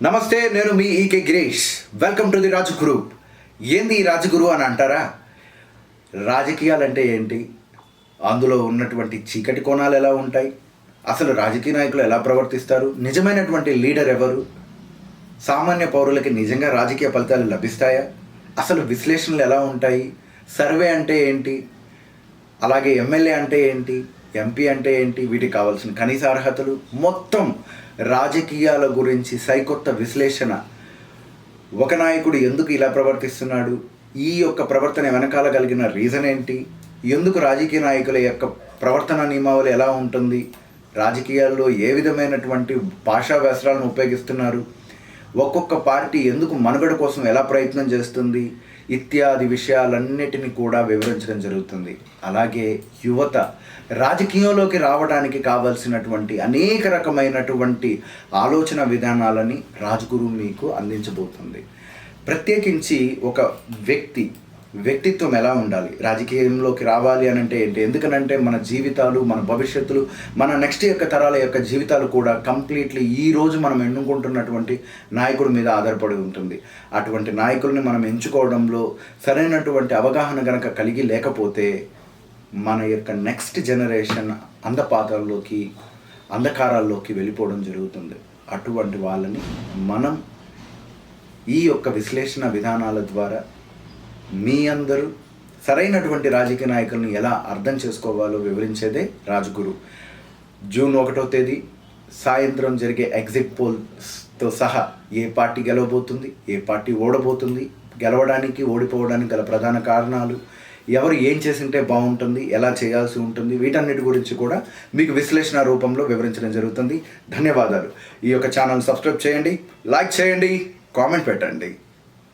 నమస్తే, నేను మీ EK Girish. Welcome to the Raju group. ఏంది ఈ రాజగురు అని అంటారా? రాజకీయాలంటే ఏంటి, అందులో ఉన్నటువంటి చీకటి కోణాలు ఎలా ఉంటాయి, అసలు రాజకీయ నాయకులు ఎలా ప్రవర్తిస్తారు, నిజమైనటువంటి లీడర్ ఎవరు, సామాన్య పౌరులకి నిజంగా రాజకీయ ఫలితాలు లభిస్తాయా, అసలు విశ్లేషణలు ఎలా ఉంటాయి, సర్వే అంటే ఏంటి, అలాగే ఎమ్మెల్యే అంటే ఏంటి, ఎంపీ అంటే ఏంటి, వీటికి కావాల్సిన కనీస అర్హతలు, మొత్తం రాజకీయాల గురించి సరికొత్త విశ్లేషణ. ఒక నాయకుడు ఎందుకు ఇలా ప్రవర్తిస్తున్నాడు, ఈ యొక్క ప్రవర్తన వెనకాల కలిగిన రీజన్ ఏంటి, ఎందుకు రాజకీయ నాయకుల యొక్క ప్రవర్తన నియమావళి ఎలా ఉంటుంది, రాజకీయాల్లో ఏ విధమైనటువంటి భాషా వ్యసనాలను ఉపయోగిస్తున్నారు, ఒక్కొక్క పార్టీ ఎందుకు మనుగడ కోసం ఎలా ప్రయత్నం చేస్తుంది, ఇత్యాది విషయాలన్నిటిని కూడా వివరించడం జరుగుతుంది. అలాగే యువత రాజకీయంలోకి రావడానికి కావలసినటువంటి అనేక రకమైనటువంటి ఆలోచన విధానాలని రాజగురు మీకు అందించబోతుంది. ప్రత్యేకించి ఒక వ్యక్తిత్వం ఎలా ఉండాలి, రాజకీయంలోకి రావాలి అని అంటే ఏంటి, ఎందుకనంటే మన జీవితాలు, మన భవిష్యత్తులు, మన నెక్స్ట్ యొక్క తరాల యొక్క జీవితాలు కూడా కంప్లీట్లీ ఈరోజు మనం ఎన్నుకుంటున్నటువంటి నాయకుడి మీద ఆధారపడి ఉంటుంది. అటువంటి నాయకుల్ని మనం ఎంచుకోవడంలో సరైనటువంటి అవగాహన కనుక కలిగి లేకపోతే మన యొక్క నెక్స్ట్ జనరేషన్ అంధకారాల్లోకి వెళ్ళిపోవడం జరుగుతుంది. అటువంటి వాళ్ళని మనం ఈ యొక్క విశ్లేషణ విధానాల ద్వారా మీ అందరూ సరైనటువంటి రాజకీయ నాయకులను ఎలా అర్థం చేసుకోవాలో వివరించేదే రాజగురు. జూన్ 1వ తేదీ సాయంత్రం జరిగే ఎగ్జిట్ పోల్స్తో సహా ఏ పార్టీ గెలవబోతుంది, ఏ పార్టీ ఓడబోతుంది, గెలవడానికి ఓడిపోవడానికి గల ప్రధాన కారణాలు, ఎవరు ఏం చేసింటే బాగుంటుంది, ఎలా చేయాల్సి ఉంటుంది, వీటన్నిటి గురించి కూడా మీకు విశ్లేషణ రూపంలో వివరించడం జరుగుతుంది. ధన్యవాదాలు. ఈ యొక్క ఛానల్ సబ్స్క్రైబ్ చేయండి, లైక్ చేయండి, కామెంట్ పెట్టండి.